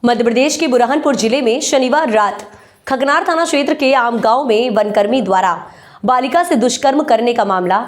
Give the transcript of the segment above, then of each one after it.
मध्य प्रदेश के बुरहानपुर जिले में शनिवार रात खगनार थाना क्षेत्र के आम गांव में वनकर्मी द्वारा बालिका से दुष्कर्म करने का मामला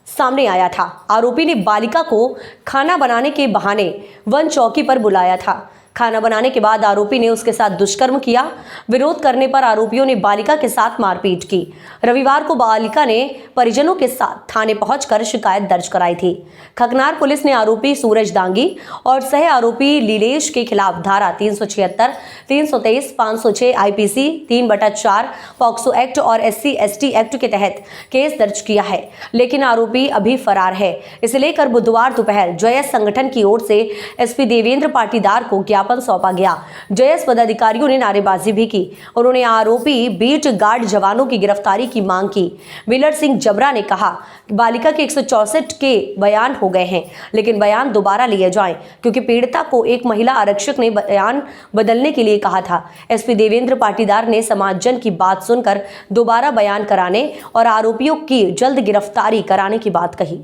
सामने आया था। आरोपी ने बालिका को खाना बनाने के बहाने वन चौकी पर बुलाया था। खाना बनाने के बाद आरोपी ने उसके साथ दुष्कर्म किया। विरोध करने पर आरोपियों ने बालिका के साथ मारपीट की। रविवार को बालिका ने परिजनों के साथ थाने पहुंचकर शिकायत दर्ज कराई थी। खगनार पुलिस ने आरोपी सूरज दांगी और सह आरोपी लीलेश के खिलाफ धारा 376, 323, 506 आईपीसी 3/4 पॉक्सो एक्ट और SC/ST एक्ट के तहत केस दर्ज किया है, लेकिन आरोपी अभी फरार है। इसे लेकर बुधवार दोपहर जयस संगठन की ओर से SP देवेंद्र पाटीदार को ज्ञापन सौंपा गया। जयस पदाधिकारियों ने नारेबाजी भी की। उन्होंने आरोपी बीट गार्ड जवानों की गिरफ्तारी की मांग की। विलर सिंह जबरा ने कहा बालिका के 164 के बयान हो गए हैं, लेकिन बयान दोबारा लिए जाएं, क्योंकि पीड़िता को एक महिला आरक्षक ने बयान बदलने के लिए कहा था। SP देवेंद्र पाटीदार ने समाजजन की बात सुनकर दोबारा बयान कराने और आरोपियों की जल्द गिरफ्तारी कराने की बात कही।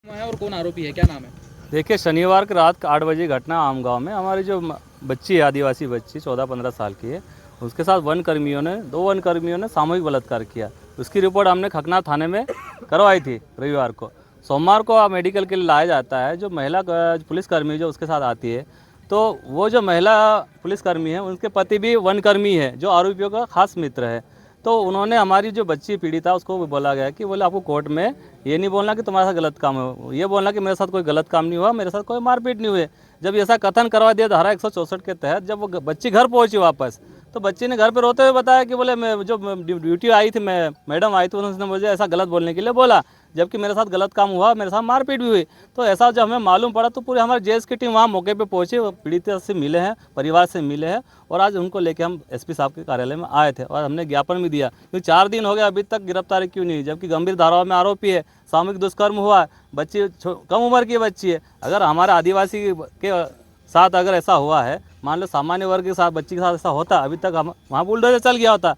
और कौन आरोपी है, क्या नाम है? देखिए, शनिवार की रात 8 बजे घटना आम गांव में हमारी जो बच्ची है, आदिवासी बच्ची 14-15 साल की है, उसके साथ दो वन कर्मियों ने सामूहिक बलात्कार किया। उसकी रिपोर्ट हमने खगनार थाने में करवाई थी रविवार को। सोमवार को मेडिकल के लिए लाया जाता है। जो महिला पुलिसकर्मी जो उसके साथ आती है, तो वो जो महिला पुलिसकर्मी है उनके पति भी वन कर्मी है, जो आरोपियों का खास मित्र है। तो उन्होंने हमारी जो बच्ची पीड़िता उसको बोला गया कि बोले आपको कोर्ट में ये नहीं बोलना कि तुम्हारे साथ गलत काम है, ये बोलना कि मेरे साथ कोई गलत काम नहीं हुआ, मेरे साथ कोई मारपीट नहीं हुई। जब ऐसा कथन करवा दिया धारा 164 के तहत, जब वो बच्ची घर पहुंची वापस, तो बच्ची ने घर पे रोते हुए बताया कि बोले मैं जो ड्यूटी आई थी, मैं मैडम आई थी, उन्होंने मुझे ऐसा गलत बोलने के लिए बोला, जबकि मेरे साथ गलत काम हुआ, मेरे साथ मारपीट भी हुई। तो ऐसा जब हमें मालूम पड़ा तो पूरी हमारे जेएस की टीम वहाँ मौके पे पहुंची, पीड़िता से मिले हैं, परिवार से मिले हैं, और आज उनको लेके हम SP साहब के कार्यालय में आए थे और हमने ज्ञापन भी दिया। क्योंकि 4 दिन हो गए अभी तक गिरफ्तारी क्यों नहीं, जबकि गंभीर धाराओं में आरोपी है, सामूहिक दुष्कर्म हुआ है, बच्ची कम उम्र की बच्ची है। अगर हमारे आदिवासी के साथ अगर ऐसा हुआ है, मान लो सामान्य वर्ग के साथ बच्ची के साथ ऐसा होता, अभी तक हम वहाँ बुलडोजर चल गया होता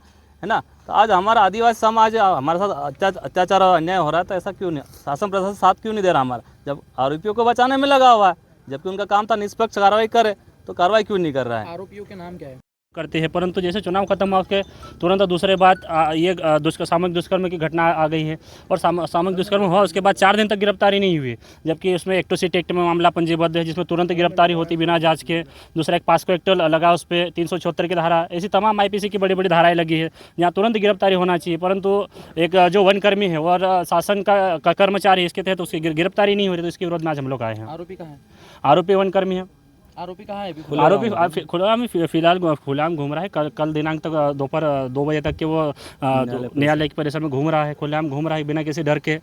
है ना। तो आज हमारा आदिवासी समाज हमारे साथ अत्याचार और अन्याय हो रहा है, तो ऐसा क्यों नहीं, शासन प्रशासन साथ क्यों नहीं दे रहा हमारा, जब आरोपियों को बचाने में लगा हुआ है, जबकि उनका काम था निष्पक्ष कार्रवाई करे, तो कार्रवाई क्यों नहीं कर रहा है। आरोपियों के नाम क्या है? करते हैं, परंतु जैसे चुनाव खत्म हुआ उसके तुरंत दूसरे बात ये सामूहिक दुष्कर्म की घटना आ गई है, और सामूहिक दुष्कर्म हुआ उसके बाद 4 दिन तक गिरफ्तारी नहीं हुई, जबकि उसमें एट्रोसिटी एक्ट में मामला पंजीबद्ध है, जिसमें तुरंत गिरफ्तारी होती बिना जांच के। दूसरा एक पॉक्सो एक्ट लगा, उस पर 376 की धारा, ऐसी तमाम IPC की बड़ी बड़ी धाराएं लगी है, जहाँ तुरंत गिरफ्तारी होना चाहिए। परंतु एक जो वनकर्मी है और शासन का कर्मचारी है, इसके तहत उसकी गिरफ्तारी नहीं हो रही, तो इसके विरोध में आज हम लोग आए हैं। आरोपी कहाँ है? आरोपी वनकर्मी है। आरोपी कहाँ है? आरोपी खुला में फिलहाल खुलाम घूम रहा है। कल दिनांक तक दोपहर 2 बजे तक के वो न्यायालय के परिसर में घूम रहा है, खुलेआम घूम रहा है बिना किसी डर के।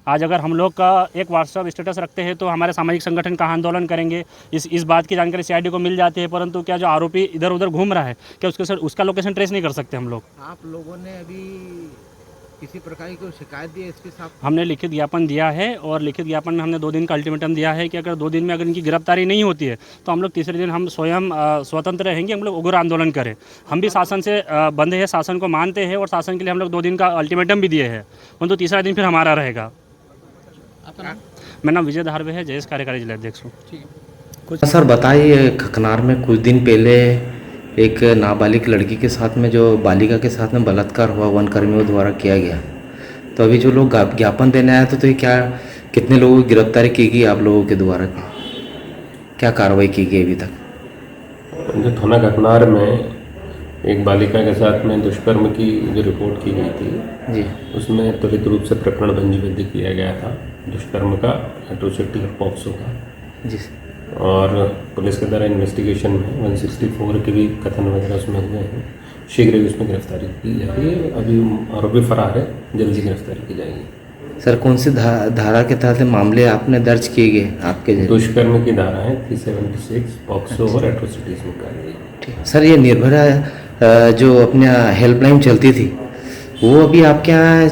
आज अगर हम लोग का एक व्हाट्सएप स्टेटस रखते हैं तो हमारे सामाजिक संगठन का आंदोलन करेंगे, इस बात की जानकारी CID को मिल जाती है, परंतु क्या जो आरोपी इधर उधर घूम रहा है, क्या उसका लोकेशन ट्रेस नहीं कर सकते हम लोग? आप लोगों ने अभी किसी प्रकार की कोई शिकायत दी है SP साहब? हमने लिखित ज्ञापन दिया है, और लिखित ज्ञापन में हमने 2 दिन का अल्टीमेटम दिया है कि अगर 2 दिन में अगर इनकी गिरफ्तारी नहीं होती है तो हम लोग तीसरे दिन हम स्वयं स्वतंत्र रहेंगे, हम लोग उग्र आंदोलन करें। हम भी शासन से बंधे हैं, शासन को मानते हैं, और शासन के लिए हम लोग 2 दिन का अल्टीमेटम भी दिए हैं, परंतु तीसरा दिन फिर हमारा रहेगा। आपका नाम? मेरा नाम विजय धारवे है, JS कार्यकारी जिला अध्यक्ष हूँ। ठीक है। कुछ सर बताइए, खगनार में कुछ दिन पहले एक नाबालिग लड़की के साथ में, जो बालिका के साथ में बलात्कार हुआ, वनकर्मियों द्वारा किया गया, तो अभी जो लोग ज्ञापन देने आए तो ये क्या, कितने लोगों की गिरफ्तारी की गई आप लोगों के द्वारा, क्या कार्रवाई की गई अभी तक? जो थाना खगनार में एक बालिका के साथ में दुष्कर्म की जो रिपोर्ट की गई थी जी, उसमें त्वरित रूप से प्रकरण पंजीबद्ध किया गया था, दुष्कर्म का, एट्रोसिटी और पॉक्सो का जी, और पुलिस के द्वारा इन्वेस्टिगेशन में 164 के भी कथन वगैरह उसमें हुए हैं। शीघ्र ही उसमें गिरफ्तारी की जाएगी। अभी आरोपी फरार है, जल्दी गिरफ्तारी की जाएगी। सर कौन सी धारा के तहत मामले आपने दर्ज किए गए आपके? दुष्कर्म की धारा है 376, पॉक्सो और एट्रोसिटीज में कर गई। ठीक सर, ये निर्भया जो अपने हेल्पलाइन चलती थी, वो अभी आपके यहाँ